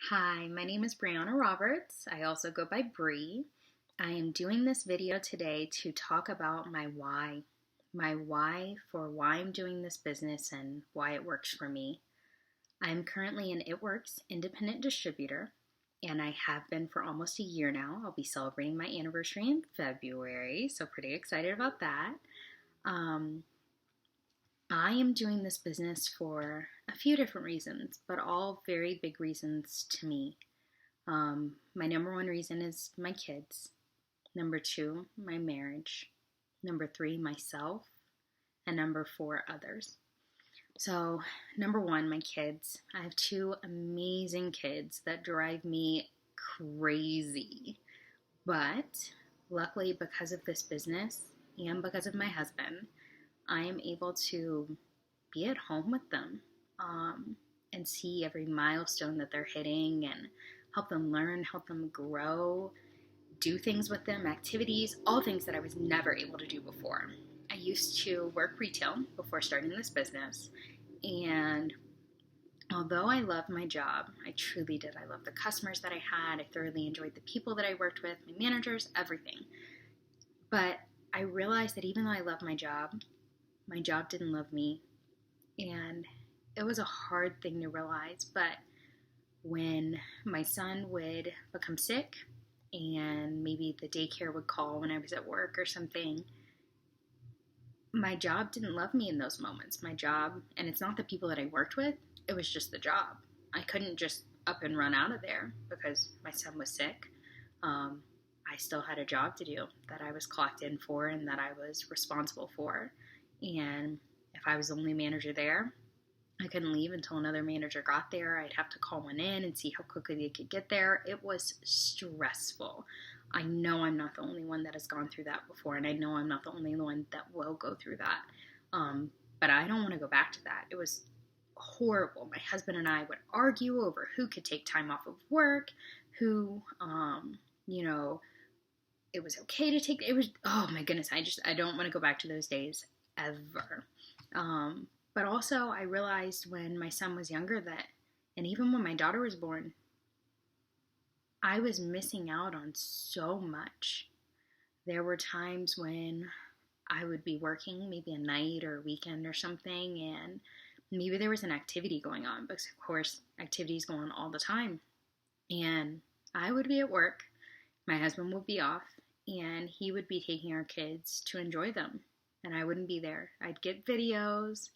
Hi, my name is Brianna Roberts. I also go by Bree. I am doing this video today to talk about my why. My why for why I'm doing this business and why it works for me. I'm currently an It Works independent distributor, and I have been for almost a year now. I'll be celebrating my anniversary in February, so pretty excited about that. Um, I am doing this business for a few different reasons, but all very big reasons to me. My number one reason is my kids. Number two, my marriage. Number three, myself. And number four, others. So, number one, my kids. I have two amazing kids that drive me crazy. But luckily, because of this business and because of my husband, I am able to be at home with them and see every milestone that they're hitting and help them learn, help them grow, do things with them, activities, all things that I was never able to do before. I used to work retail before starting this business, and although I loved my job, I truly did. I loved the customers that I had. I thoroughly enjoyed the people that I worked with, my managers, everything. But I realized that even though I loved my job didn't love me. And it was a hard thing to realize. But when my son would become sick and maybe the daycare would call when I was at work or something, my job didn't love me in those moments. My job, and it's not the people that I worked with, it was just the job. I couldn't just up and run out of there because my son was sick. I still had a job to do that I was clocked in for and that I was responsible for. And if I was the only manager there, I couldn't leave until another manager got there. I'd have to call one in and see how quickly they could get there. It was stressful. I know I'm not the only one that has gone through that before, and I know I'm not the only one that will go through that. But I don't want to go back to that. It was horrible. My husband and I would argue over who could take time off of work, who, it was okay to take. It was, oh my goodness, I don't want to go back to those days ever. But also, I realized when my son was younger that, and even when my daughter was born, I was missing out on so much. There were times when I would be working, maybe a night or a weekend or something, and maybe there was an activity going on, because of course, activities go on all the time. And I would be at work, my husband would be off, and he would be taking our kids to enjoy them. And I wouldn't be there. I'd get videos.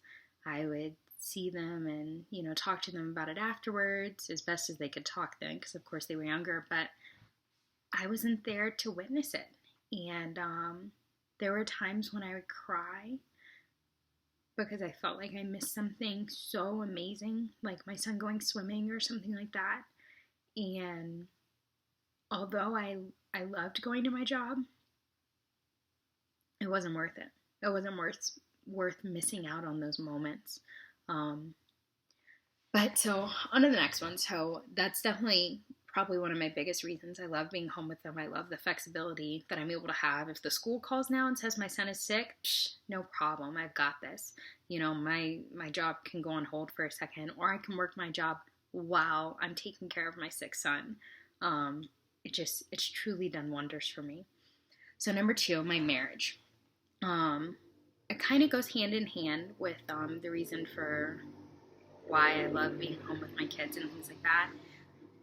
I would see them and, talk to them about it afterwards as best as they could talk then, because of course they were younger, but I wasn't there to witness it. And there were times when I would cry because I felt like I missed something so amazing, like my son going swimming or something like that. And although I loved going to my job, it wasn't worth it. It wasn't worth missing out on those moments. But so on to the next one. So that's definitely probably one of my biggest reasons. I love being home with them. I love the flexibility that I'm able to have. If the school calls now and says my son is sick, no problem. I've got this. My job can go on hold for a second, or I can work my job while I'm taking care of my sick son. It's truly done wonders for me. So number two, my marriage. It kind of goes hand in hand with the reason for why I love being home with my kids and things like that.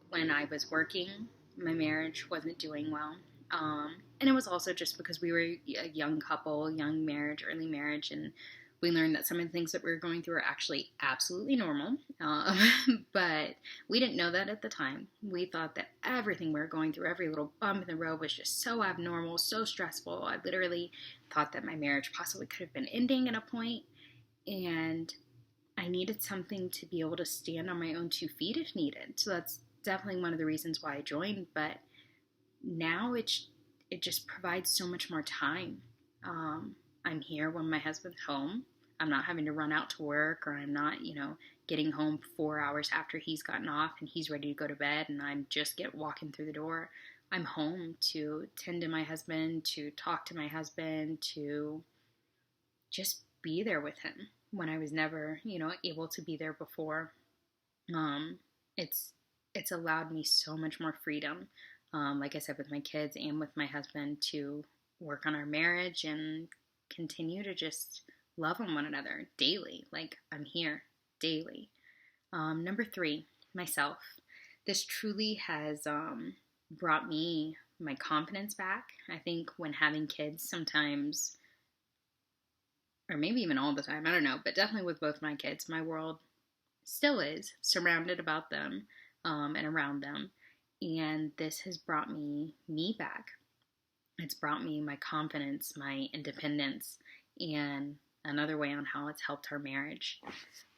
When I was working, my marriage wasn't doing well. And it was also just because we were a young couple, young marriage, early marriage, and we learned that some of the things that we were going through are actually absolutely normal. But we didn't know that at the time. We thought that everything we were going through, every little bump in the road, was just so abnormal, so stressful. I literally thought that my marriage possibly could have been ending at a point, and I needed something to be able to stand on my own 2 feet if needed. So that's definitely one of the reasons why I joined. But now it just provides so much more time. I'm here when my husband's home. I'm not having to run out to work, or I'm not, getting home 4 hours after he's gotten off and he's ready to go to bed and I'm just walking through the door. I'm home to tend to my husband, to talk to my husband, to just be there with him when I was never, able to be there before. It's it's allowed me so much more freedom, like I said, with my kids and with my husband, to work on our marriage and continue to just love on one another daily. Like, I'm here daily. Number three, myself. This truly has brought me my confidence back. I think when having kids, sometimes, or maybe even all the time, I don't know, but definitely with both my kids, my world still is surrounded about them and around them. And this has brought me back. It's brought me my confidence, my independence, and another way on how it's helped our marriage.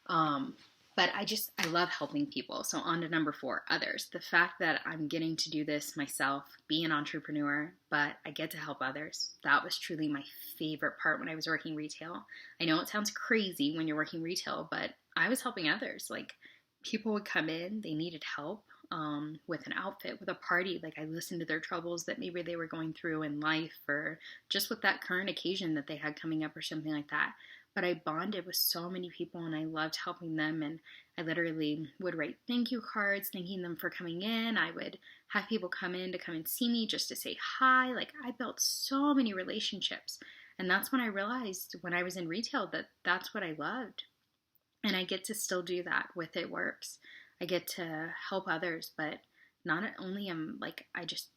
Um, but I love helping people. So on to number four, others. The fact that I'm getting to do this myself, be an entrepreneur, but I get to help others. That was truly my favorite part when I was working retail. I know it sounds crazy when you're working retail, but I was helping others. Like, people would come in, they needed help with an outfit, with a party. Like, I listened to their troubles that maybe they were going through in life, or just with that current occasion that they had coming up or something like that. But I bonded with so many people and I loved helping them. And I literally would write thank you cards, thanking them for coming in. I would have people come in to come and see me just to say hi. Like, I built so many relationships. And that's when I realized, when I was in retail, that that's what I loved. And I get to still do that with It Works. I get to help others, but not only am like I just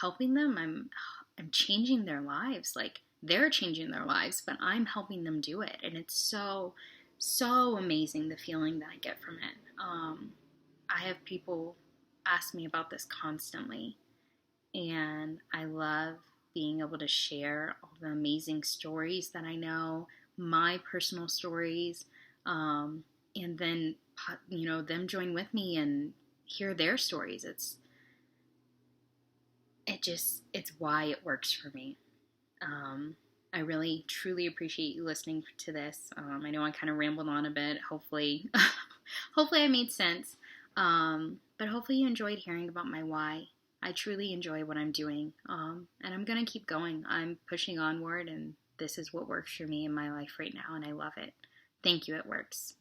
helping them, I'm changing their lives. Like, they're changing their lives, but I'm helping them do it. And it's so amazing, the feeling that I get from it. I have people ask me about this constantly, and I love being able to share all the amazing stories that I know, my personal stories, and then, them join with me and hear their stories. It's why it works for me. I really, truly appreciate you listening to this. I know I kind of rambled on a bit. Hopefully, hopefully I made sense. But hopefully you enjoyed hearing about my why. I truly enjoy what I'm doing. And I'm going to keep going. I'm pushing onward, and this is what works for me in my life right now, and I love it. Thank you, It Works.